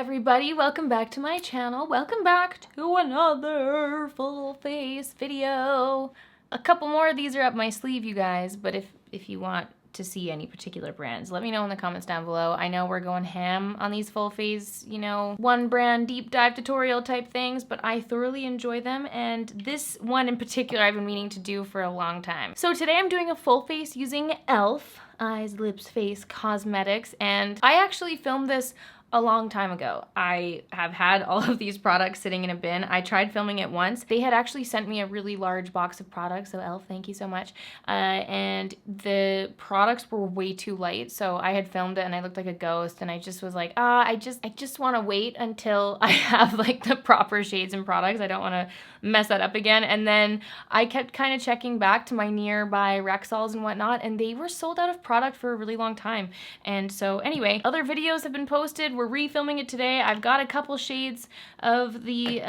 everybody, welcome back to my channel. Welcome back to another full face video. A couple more of these are up my sleeve, you guys, but if you want to see any particular brands, let me know in the comments down below. I know we're going ham on these full face, you know, one brand deep dive tutorial type things, but I thoroughly enjoy them, and this one in particular I've been meaning to do for a long time. So today I'm doing a full face using e.l.f. Eyes, Lips, Face Cosmetics, and I actually filmed this a long time ago. I have had all of these products sitting in a bin. I tried filming it once. They had actually sent me a really large box of products, so e.l.f., thank you so much. And the products were way too light, so I had filmed it and I looked like a ghost, and I just was like, I just want to wait until I have like the proper shades and products. I don't want to mess that up again. And then I kept kind of checking back to my nearby Rexalls and whatnot, and they were sold out of product for a really long time. And so anyway, other videos have been posted. We're refilming it today. I've got a couple shades of the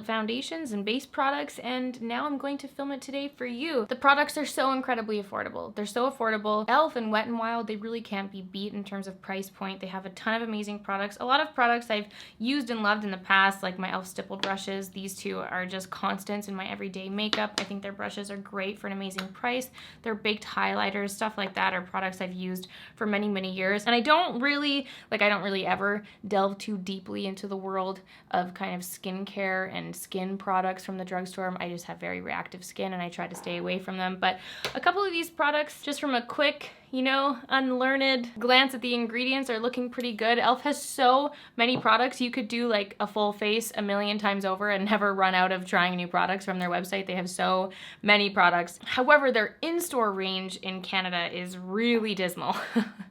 foundations and base products, and now I'm going to film it today for you. The products are so incredibly affordable. They're so affordable. e.l.f. and Wet n Wild, they really can't be beat in terms of price point. They have a ton of amazing products. A lot of products I've used and loved in the past, like my e.l.f. stipple brushes. These two are just constants in my everyday makeup. I think their brushes are great for an amazing price. Their baked highlighters, stuff like that, are products I've used for many, many years. And I don't really ever delve too deeply into the world of kind of skincare and skin products from the drugstore. I just have very reactive skin and I try to stay away from them. But a couple of these products, just from a quick, you know, unlearned glance at the ingredients, are looking pretty good. e.l.f. has so many products. You could do like a full face a million times over and never run out of trying new products from their website. They have so many products. However, their in-store range in Canada is really dismal.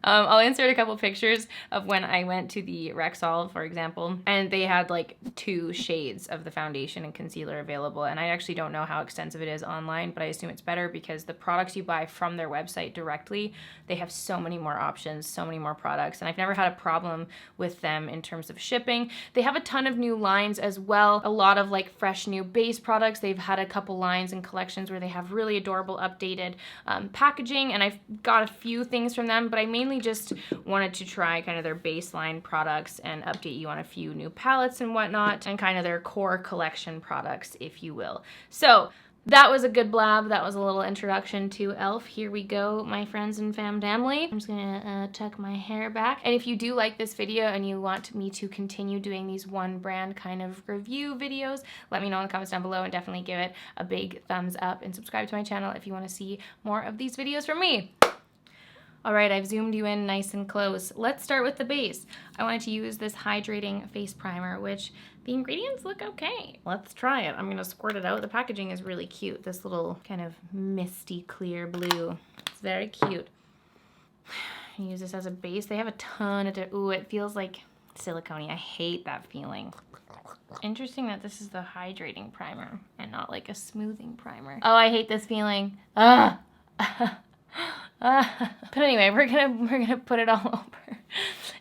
I'll insert a couple pictures of when I went to the Rexall, for example, and they had like 2 shades of the foundation and concealer available. And I actually don't know how extensive it is online, but I assume it's better because the products you buy from their website directly, they have so many more options, so many more products, and I've never had a problem with them in terms of shipping. They have a ton of new lines as well, a lot of like fresh new base products. They've had a couple lines and collections where they have really adorable updated packaging, and I've got a few things from them, but I mainly just wanted to try kind of their baseline products and update you on a few new palettes and whatnot, and kind of their core collection products, if you will. So that was a good blab. That was a little introduction to e.l.f. Here we go, my friends and family. I'm just gonna tuck my hair back. And if you do like this video and you want me to continue doing these one brand kind of review videos, let me know in the comments down below, and definitely give it a big thumbs up and subscribe to my channel if you want to see more of these videos from me. All right, I've zoomed you in nice and close. Let's start with the base. I wanted to use this hydrating face primer, which the ingredients look okay. Let's try it. I'm gonna squirt it out. The packaging is really cute. This little kind of misty clear blue. It's very cute. Use this as a base. They have a ton of, ooh, it feels like silicone-y. I hate that feeling. Interesting that this is the hydrating primer and not like a smoothing primer. Oh, I hate this feeling. Ugh. But anyway, we're gonna put it all over.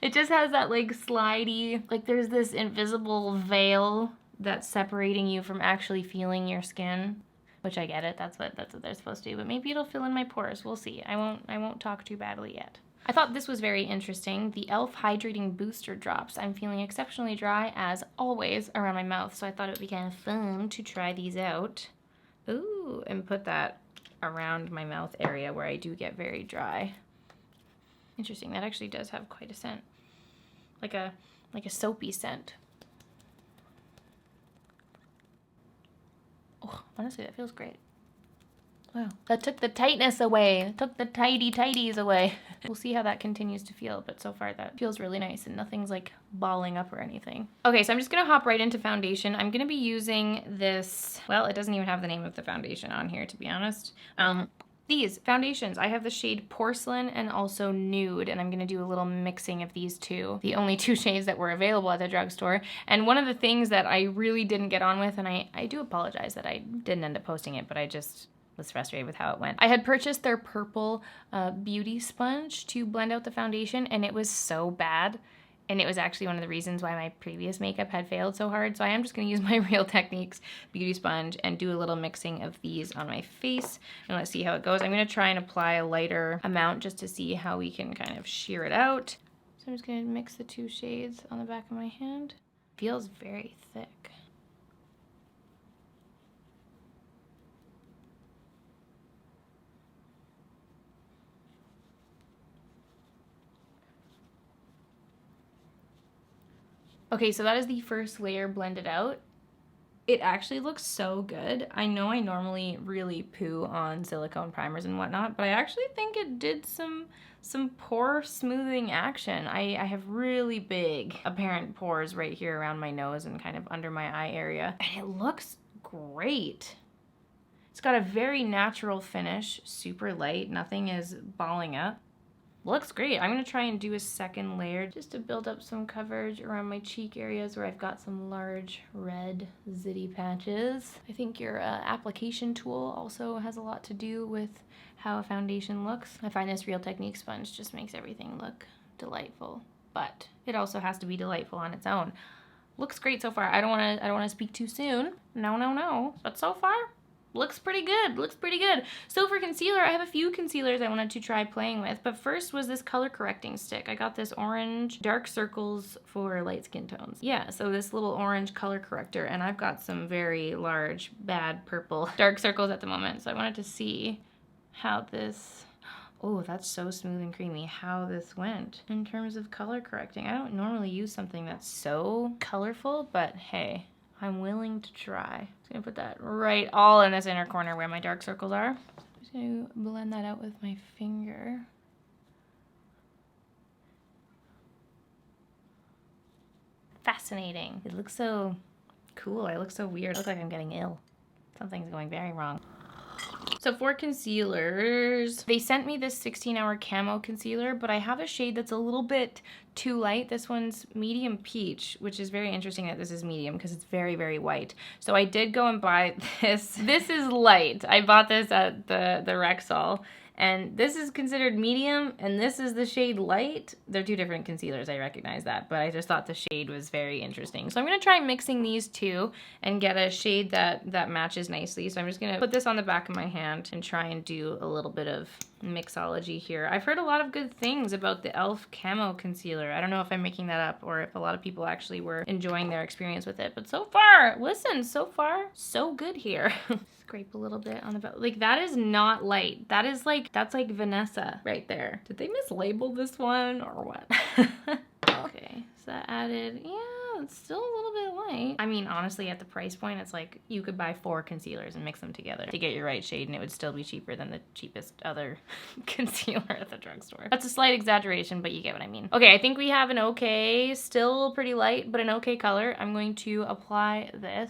It just has that like slidey, like there's this invisible veil that's separating you from actually feeling your skin, which I get it. That's what they're supposed to do. But maybe it'll fill in my pores. We'll see. I won't talk too badly yet. I thought this was very interesting. The e.l.f. Hydrating Booster Drops. I'm feeling exceptionally dry, as always, around my mouth, so I thought it would be kind of fun to try these out. Ooh, and put that around my mouth area where I do get very dry. Interesting, that actually does have quite a scent. Like a soapy scent. Oh, honestly, that feels great. Wow, that took the tightness away. It took the tighties away. We'll see how that continues to feel, but so far that feels really nice and nothing's like balling up or anything. Okay, so I'm just gonna hop right into foundation. I'm gonna be using this, well, it doesn't even have the name of the foundation on here, to be honest. These foundations, I have the shade Porcelain and also Nude, and I'm gonna do a little mixing of these two, the only 2 shades that were available at the drugstore. And one of the things that I really didn't get on with, and I do apologize that I didn't end up posting it, but I just was frustrated with how it went. I had purchased their purple beauty sponge to blend out the foundation, and it was so bad. And it was actually one of the reasons why my previous makeup had failed so hard. So I am just gonna use my Real Techniques beauty sponge and do a little mixing of these on my face. And let's see how it goes. I'm gonna try and apply a lighter amount just to see how we can kind of sheer it out. So I'm just gonna mix the two shades on the back of my hand. Feels very thick. Okay, so that is the first layer blended out. It actually looks so good. I know I normally really poo on silicone primers and whatnot, but I actually think it did some pore smoothing action. I have really big apparent pores right here around my nose and kind of under my eye area, and it looks great. It's got a very natural finish, super light, nothing is balling up. Looks great. I'm gonna try and do a second layer just to build up some coverage around my cheek areas where I've got some large red zitty patches. I think your application tool also has a lot to do with how a foundation looks. I find this Real Technique sponge just makes everything look delightful, but it also has to be delightful on its own. Looks great so far. I don't wanna speak too soon. No. But so far, looks pretty good, looks pretty good. So for concealer, I have a few concealers I wanted to try playing with, but first was this color correcting stick. I got this orange dark circles for light skin tones. Yeah, so this little orange color corrector, and I've got some very large, bad purple dark circles at the moment, so I wanted to see how this, oh, that's so smooth and creamy, how this went in terms of color correcting. I don't normally use something that's so colorful, but hey, I'm willing to try. I'm just gonna put that right all in this inner corner where my dark circles are. I'm just gonna blend that out with my finger. Fascinating. It looks so cool. I look so weird. I look like I'm getting ill. Something's going very wrong. So for concealers, they sent me this 16-hour camo concealer, but I have a shade that's a little bit too light. This one's medium peach, which is very interesting that this is medium because it's very, very white. So I did go and buy this. This is light. I bought this at the Rexall. And this is considered medium, and this is the shade light. They're two different concealers, I recognize that, but I just thought the shade was very interesting. So I'm gonna try mixing these two and get a shade that matches nicely. So I'm just gonna put this on the back of my hand and try and do a little bit of mixology here. I've heard a lot of good things about the e.l.f. Camo Concealer. I don't know if I'm making that up or if a lot of people actually were enjoying their experience with it, but so far, listen, so far, so good here. Scrape a little bit on the back. Like, that is not light. That is like, that's like Vanessa right there. Did they mislabel this one or what? Okay, so that added, yeah, it's still a little bit light. I mean, honestly, at the price point, it's like you could buy 4 concealers and mix them together to get your right shade, and it would still be cheaper than the cheapest other concealer at the drugstore. That's a slight exaggeration, but you get what I mean. Okay, I think we have an okay, still pretty light, but an okay color. I'm going to apply this.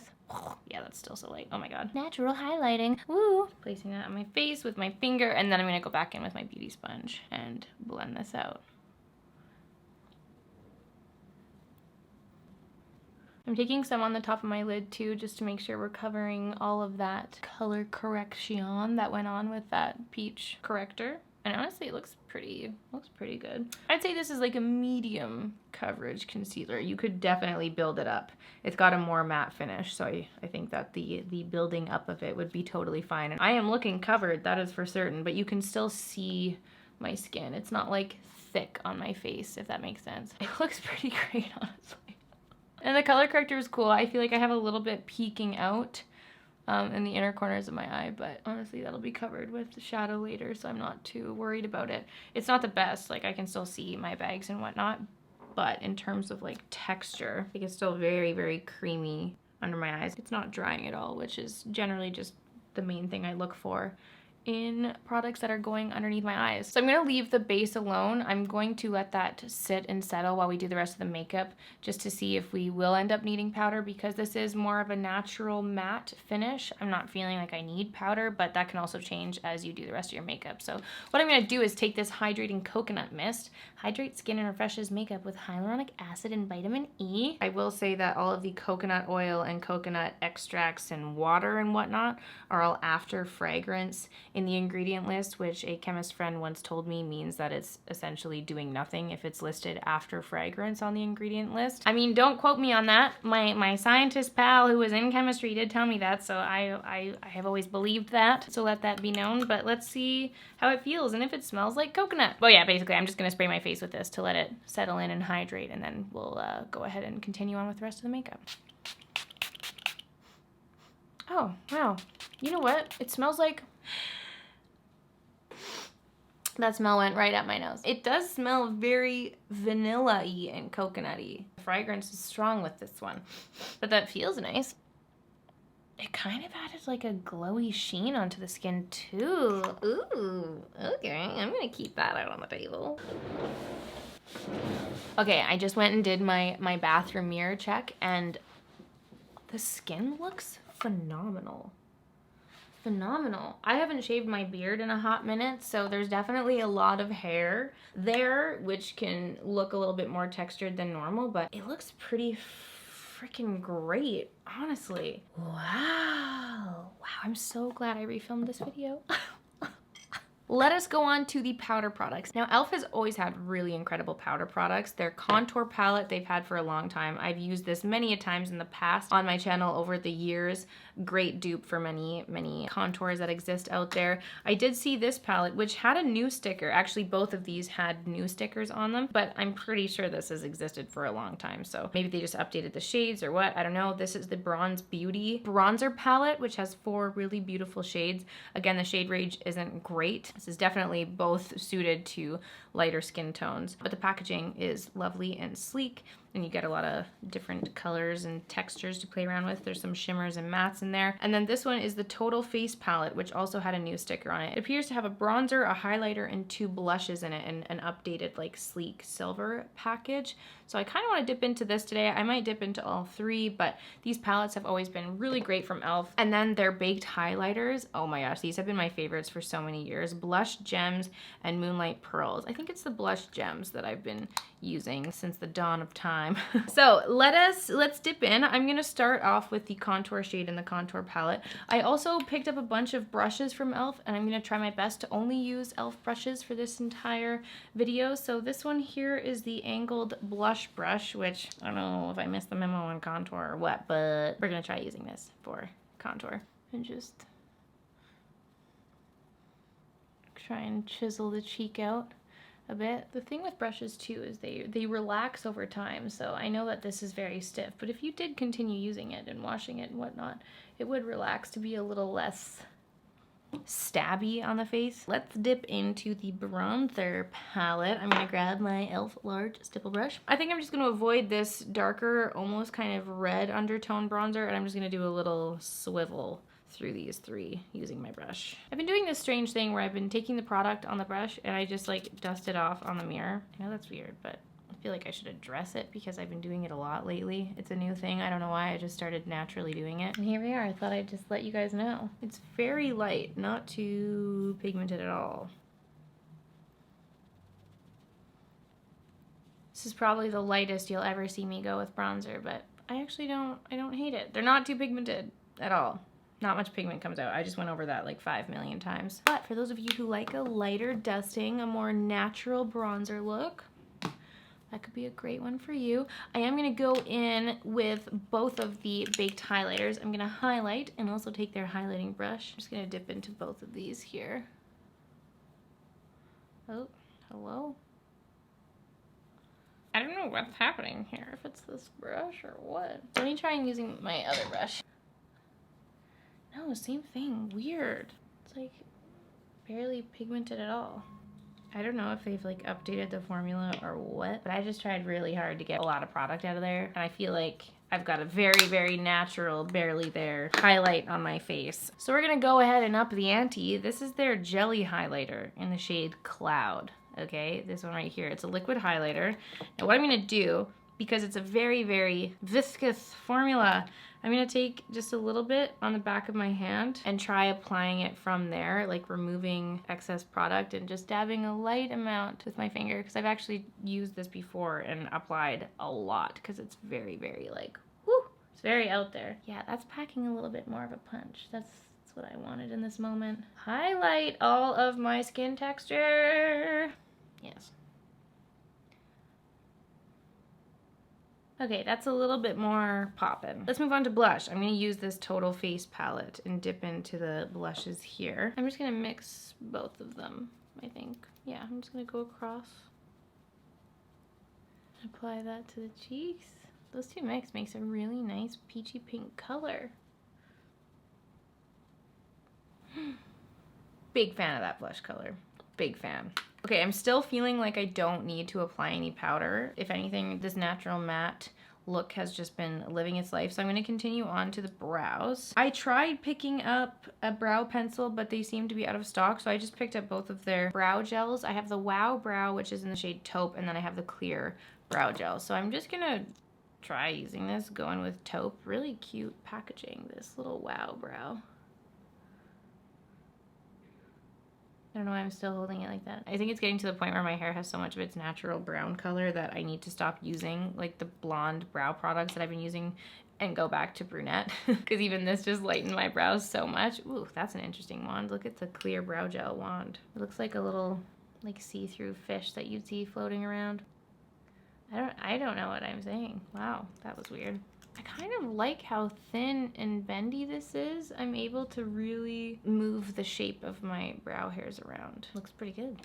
Yeah, that's still so light. Oh my god. Natural highlighting. Woo! Placing that on my face with my finger, and then I'm gonna go back in with my beauty sponge and blend this out. I'm taking some on the top of my lid too, just to make sure we're covering all of that color correction that went on with that peach corrector. And honestly, it looks pretty good. I'd say this is like a medium coverage concealer. You could definitely build it up. It's got a more matte finish, so I think that the building up of it would be totally fine. And I am looking covered, that is for certain, but you can still see my skin. It's not like thick on my face, if that makes sense. It looks pretty great, honestly. And the color corrector is cool. I feel like I have a little bit peeking out in the inner corners of my eye, but honestly that'll be covered with the shadow later, so I'm not too worried about it. It's not the best, like I can still see my bags and whatnot, but in terms of like texture, I think it's still very, very creamy under my eyes. It's not drying at all, which is generally just the main thing I look for in products that are going underneath my eyes. So I'm gonna leave the base alone. I'm going to let that sit and settle while we do the rest of the makeup, just to see if we will end up needing powder, because this is more of a natural matte finish. I'm not feeling like I need powder, but that can also change as you do the rest of your makeup. So what I'm gonna do is take this hydrating coconut mist, hydrate skin and refreshes makeup with hyaluronic acid and vitamin E. I will say that all of the coconut oil and coconut extracts and water and whatnot are all after fragrance in the ingredient list, which a chemist friend once told me means that it's essentially doing nothing if it's listed after fragrance on the ingredient list. I mean, don't quote me on that. My scientist pal who was in chemistry did tell me that, so I have always believed that, so let that be known. But let's see how it feels and if it smells like coconut. Well, yeah, basically I'm just gonna spray my face with this to let it settle in and hydrate, and then we'll go ahead and continue on with the rest of the makeup. Oh, wow. You know what? It smells like... That smell went right up my nose. It does smell very vanilla-y and coconut-y. The fragrance is strong with this one, but that feels nice. It kind of added like a glowy sheen onto the skin too. Ooh, okay. I'm gonna keep that out on the table. Okay, I just went and did my bathroom mirror check, and the skin looks phenomenal. Phenomenal. I haven't shaved my beard in a hot minute, so there's definitely a lot of hair there, which can look a little bit more textured than normal, but it looks pretty freaking great, honestly. Wow. Wow, I'm so glad I refilmed this video. Let us go on to the powder products. Now, e.l.f. has always had really incredible powder products. Their contour palette they've had for a long time. I've used this many a times in the past on my channel over the years. Great dupe for many, many contours that exist out there. I did see this palette, which had a new sticker. Actually, both of these had new stickers on them, but I'm pretty sure this has existed for a long time. So maybe they just updated the shades or what, I don't know. This is the Bronze Beauty bronzer palette, which has 4 really beautiful shades. Again, the shade range isn't great. This is definitely both suited to lighter skin tones, but the packaging is lovely and sleek, and you get a lot of different colors and textures to play around with. There's some shimmers and mattes in there. And then this one is the Total Face palette, which also had a new sticker on it. It appears to have a bronzer, a highlighter, and 2 blushes in it, and an updated like sleek silver package. So I kind of want to dip into this today. I might dip into all 3, but these palettes have always been really great from e.l.f. And then their baked highlighters. Oh my gosh, these have been my favorites for so many years. Blush Gems and Moonlight Pearls. I think it's the Blush Gems that I've been using since the dawn of time. So let's dip in. I'm gonna start off with the contour shade in the contour palette. I also picked up a bunch of brushes from e.l.f. and I'm gonna try my best to only use e.l.f. brushes for this entire video. So this one here is the angled blush brush, which I don't know if I missed the memo on contour or what, but we're gonna try using this for contour and just try and chisel the cheek out a bit. The thing with brushes too is they relax over time, so I know that this is very stiff, but if you did continue using it and washing it and whatnot, it would relax to be a little less stabby on the face. Let's dip into the bronzer palette. I'm gonna grab my e.l.f. large stipple brush. I think I'm just gonna avoid this darker, almost kind of red undertone bronzer, and I'm just gonna do a little swivel through these 3 using my brush. I've been doing this strange thing where I've been taking the product on the brush and I just like dust it off on the mirror. I know that's weird, but I feel like I should address it because I've been doing it a lot lately. It's a new thing. I don't know why. I just started naturally doing it. And here we are. I thought I'd just let you guys know. It's very light, not too pigmented at all. This is probably the lightest you'll ever see me go with bronzer, but I actually don't hate it. They're not too pigmented at all. Not much pigment comes out. I just went over that like 5 million times. But for those of you who like a lighter dusting, a more natural bronzer look, that could be a great one for you. I am gonna go in with both of the baked highlighters. I'm gonna highlight and also take their highlighting brush. I'm just gonna dip into both of these here. Oh, hello? I don't know what's happening here, if it's this brush or what. Let me try using my other brush. No, same thing. Weird. It's like barely pigmented at all. I don't know if they've like updated the formula or what, but I just tried really hard to get a lot of product out of there. And I feel like I've got a very, very natural, barely there highlight on my face. So we're gonna go ahead and up the ante. This is their jelly highlighter in the shade Cloud. Okay, this one right here. It's a liquid highlighter. Now what I'm gonna do, because it's a very, very viscous formula, I'm gonna take just a little bit on the back of my hand and try applying it from there, like removing excess product and just dabbing a light amount with my finger, because I've actually used this before and applied a lot because it's very, very like, whoo, it's very out there. Yeah, that's packing a little bit more of a punch. That's That's what I wanted in this moment. Highlight all of my skin texture. Yes. Okay, that's a little bit more poppin'. Let's move on to blush. I'm gonna use this Total Face palette and dip into the blushes here. I'm just gonna mix both of them, I think. Yeah, I'm just gonna go across. Apply that to the cheeks. Those two mix makes a really nice peachy pink color. Big fan of that blush color. Big fan. Okay, I'm still feeling like I don't need to apply any powder. If anything, this natural matte look has just been living its life. So I'm gonna continue on to the brows. I tried picking up a brow pencil, but they seem to be out of stock. So I just picked up both of their brow gels. I have the Wow Brow, which is in the shade Taupe, and then I have the clear brow gel. So I'm just gonna try using this, going with Taupe. Really cute packaging, this little Wow Brow. I don't know why I'm still holding it like that. I think it's getting to the point where my hair has so much of its natural brown color that I need to stop using like the blonde brow products that I've been using and go back to brunette. Because even this just lightened my brows so much. Ooh, that's an interesting wand. Look at the clear brow gel wand. It looks like a little like see-through fish that you'd see floating around. I don't know what I'm saying. Wow, that was weird. I kind of like how thin and bendy this is. I'm able to really move the shape of my brow hairs around. Looks pretty good.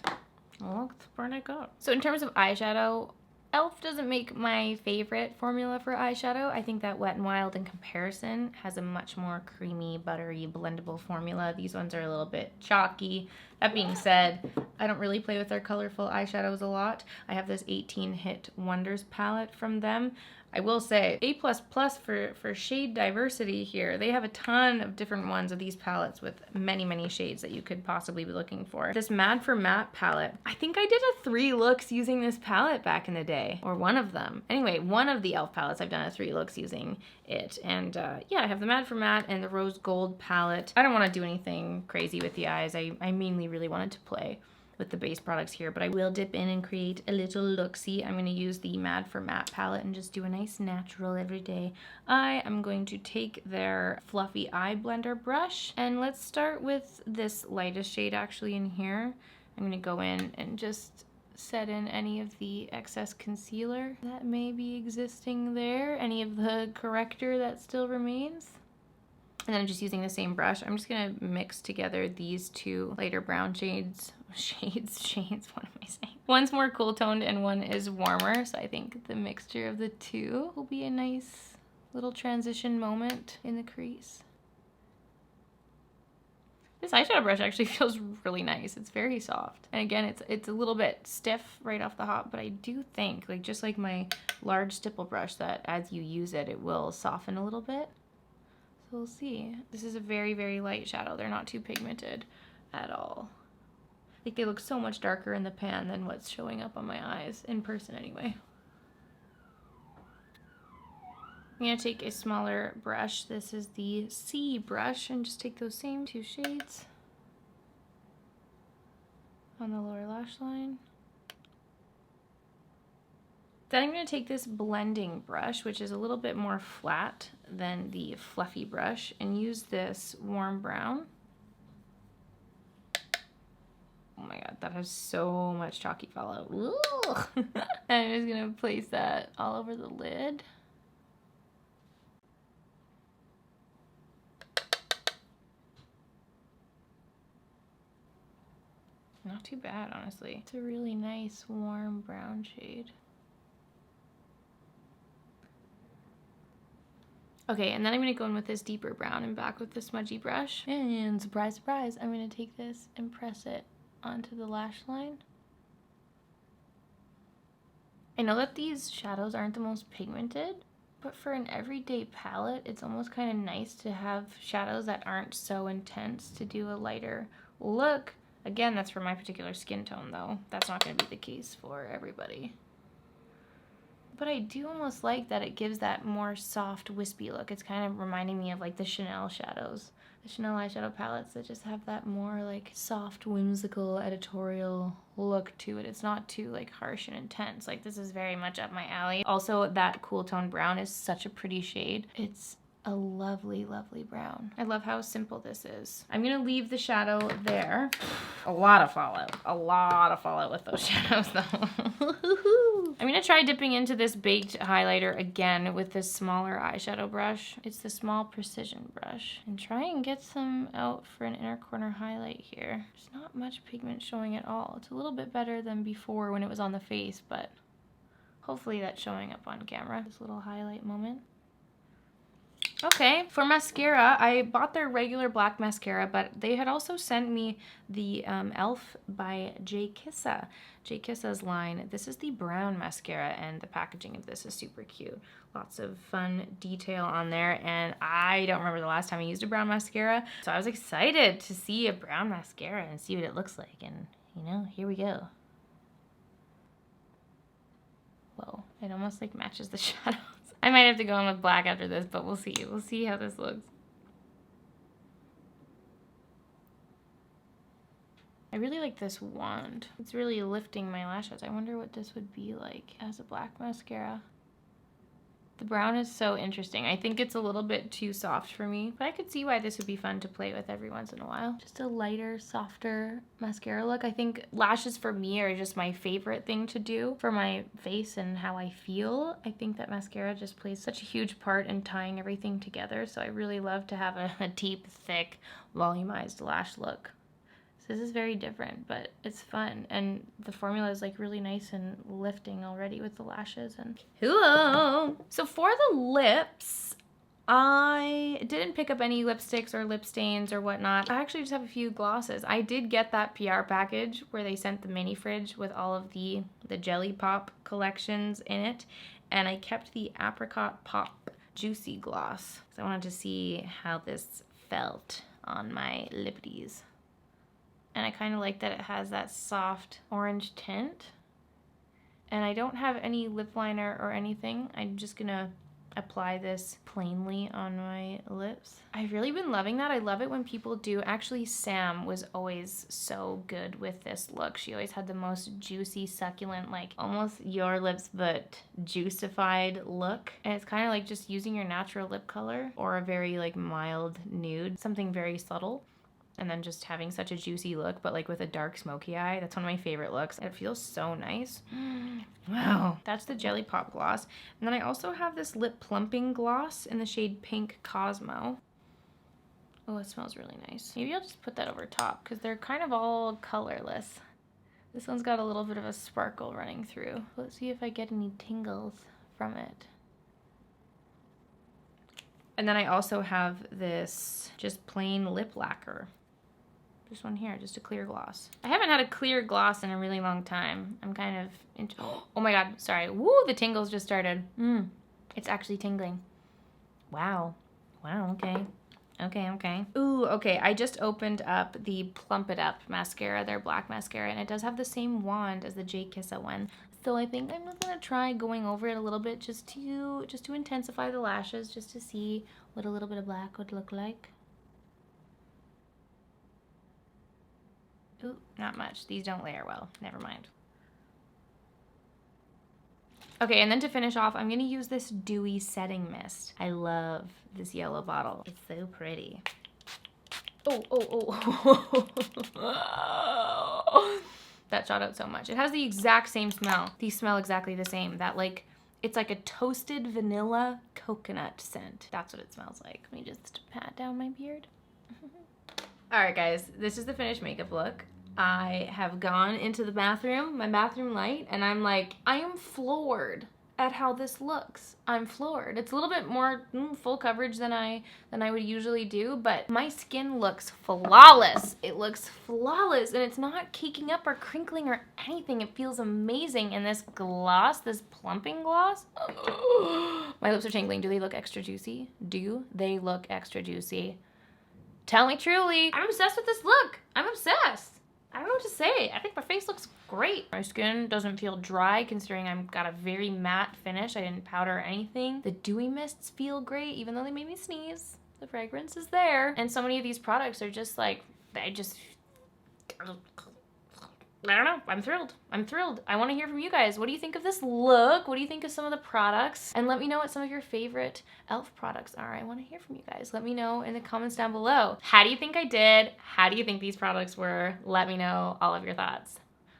Looks pretty good. So in terms of eyeshadow, e.l.f. doesn't make my favorite formula for eyeshadow. I think that Wet n Wild in comparison has a much more creamy, buttery, blendable formula. These ones are a little bit chalky. That being said, I don't really play with their colorful eyeshadows a lot. I have this 18 Hit Wonders palette from them. I will say A++ for shade diversity here. They have a ton of different ones of these palettes with many, many shades that you could possibly be looking for. This Mad for Matte palette, I think I did a 3 looks using this palette back in the day, or one of them. Anyway, one of the e.l.f. palettes, I've done a 3 looks using it. And yeah, I have the Mad for Matte and the Rose Gold palette. I don't want to do anything crazy with the eyes. I mainly really wanted to play with the base products here, but I will dip in and create a little look-see. I'm going to use the Mad for Matte palette and just do a nice natural everyday eye. I'm going to take their fluffy eye blender brush, and let's start with this lightest shade actually in here. I'm going to go in and just set in any of the excess concealer that may be existing there, any of the corrector that still remains. And then I'm just using the same brush. I'm just gonna mix together these two lighter brown shades, what am I saying? One's more cool toned and one is warmer. So I think the mixture of the two will be a nice little transition moment in the crease. This eyeshadow brush actually feels really nice. It's very soft. And again, it's a little bit stiff right off the hop, but I do think, like just like my large stipple brush, that as you use it, it will soften a little bit. So we'll see. This is a very, very light shadow. They're not too pigmented at all. Like they look so much darker in the pan than what's showing up on my eyes, in person anyway. I'm gonna take a smaller brush. This is the C brush, and just take those same 2 shades on the lower lash line. Then I'm going to take this blending brush, which is a little bit more flat than the fluffy brush, and use this warm brown. Oh my god, that has so much chalky fallout. I'm just going to place that all over the lid. Not too bad, honestly. It's a really nice warm brown shade. Okay, and then I'm gonna go in with this deeper brown and back with the smudgy brush. And surprise, surprise, I'm gonna take this and press it onto the lash line. I know that these shadows aren't the most pigmented, but for an everyday palette, it's almost kind of nice to have shadows that aren't so intense to do a lighter look. Again, that's for my particular skin tone though. That's not gonna be the case for everybody. But I do almost like that it gives that more soft, wispy look. It's kind of reminding me of like the Chanel shadows. The Chanel eyeshadow palettes that just have that more like soft, whimsical, editorial look to it. It's not too like harsh and intense. Like this is very much up my alley. Also, that cool tone brown is such a pretty shade. It's a lovely, lovely brown. I love how simple this is. I'm gonna leave the shadow there. A lot of fallout with those shadows though. I'm gonna try dipping into this baked highlighter again with this smaller eyeshadow brush. It's the small precision brush. And try and get some out for an inner corner highlight here. There's not much pigment showing at all. It's a little bit better than before when it was on the face, but hopefully that's showing up on camera. This little highlight moment. Okay, for mascara, I bought their regular black mascara, but they had also sent me the e.l.f. by J Kissa. J Kissa's line. This is the brown mascara, and the packaging of this is super cute. Lots of fun detail on there, and I don't remember the last time I used a brown mascara, so I was excited to see a brown mascara and see what it looks like, and you know, here we go. Whoa, it almost like matches the shadows. I might have to go in with black after this, but we'll see. We'll see how this looks. I really like this wand. It's really lifting my lashes. I wonder what this would be like as a black mascara. The brown is so interesting. I think it's a little bit too soft for me, but I could see why this would be fun to play with every once in a while. Just a lighter, softer mascara look. I think lashes for me are just my favorite thing to do for my face and how I feel. I think that mascara just plays such a huge part in tying everything together, so I really love to have a deep, thick, volumized lash look. This is very different, but it's fun, and the formula is like really nice and lifting already with the lashes. And hello. So for the lips, I didn't pick up any lipsticks or lip stains or whatnot. I actually just have a few glosses. I did get that PR package where they sent the mini fridge with all of the Jelly Pop collections in it, and I kept the Apricot Pop Juicy Gloss. So I wanted to see how this felt on my lippies. And I kind of like that it has that soft orange tint. And I don't have any lip liner or anything. I'm just gonna apply this plainly on my lips. I've really been loving that. I love it when people do. Actually, Sam was always so good with this look. She always had the most juicy, succulent, like almost your lips but juicified look. And it's kind of like just using your natural lip color or a very like mild nude, something very subtle. And then just having such a juicy look, but like with a dark smoky eye. That's one of my favorite looks. It feels so nice. Wow. That's the Jelly Pop gloss. And then I also have this lip plumping gloss in the shade Pink Cosmo. Oh, it smells really nice. Maybe I'll just put that over top because they're kind of all colorless. This one's got a little bit of a sparkle running through. Let's see if I get any tingles from it. And then I also have this just plain lip lacquer. This one here, just a clear gloss. I haven't had a clear gloss in a really long time. I'm kind of into, oh my God, sorry. Woo, the tingles just started. It's actually tingling. Wow. Wow, okay. Okay. Ooh, okay, I just opened up the Plump It Up mascara, their black mascara, and it does have the same wand as the J Kissa one. So I think I'm just gonna try going over it a little bit just to intensify the lashes, just to see what a little bit of black would look like. Ooh, not much. These don't layer well. Never mind. Okay, and then to finish off, I'm gonna use this Dewy Setting Mist. I love this yellow bottle. It's so pretty. Oh. That shot out so much. It has the exact same smell. These smell exactly the same. That like, it's like a toasted vanilla coconut scent. That's what it smells like. Let me just pat down my beard. All right, guys, this is the finished makeup look. I have gone into the bathroom, my bathroom light, and I'm like, I am floored at how this looks. I'm floored. It's a little bit more full coverage than I would usually do, but my skin looks flawless. It looks flawless, and it's not caking up or crinkling or anything. It feels amazing. And this gloss, this plumping gloss, my lips are tingling. Do they look extra juicy? Do they look extra juicy? Tell me truly. I'm obsessed with this look. I'm obsessed. I don't know what to say. I think my face looks great. My skin doesn't feel dry considering I've got a very matte finish. I didn't powder or anything. The dewy mists feel great even though they made me sneeze. The fragrance is there. And so many of these products are just like, I don't know. I'm thrilled. I'm thrilled. I want to hear from you guys. What do you think of this look? What do you think of some of the products? And let me know what some of your favorite e.l.f. products are. I want to hear from you guys. Let me know in the comments down below. How do you think I did? How do you think these products were? Let me know all of your thoughts.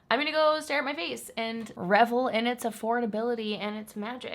I'm gonna go stare at my face and revel in its affordability and its magic.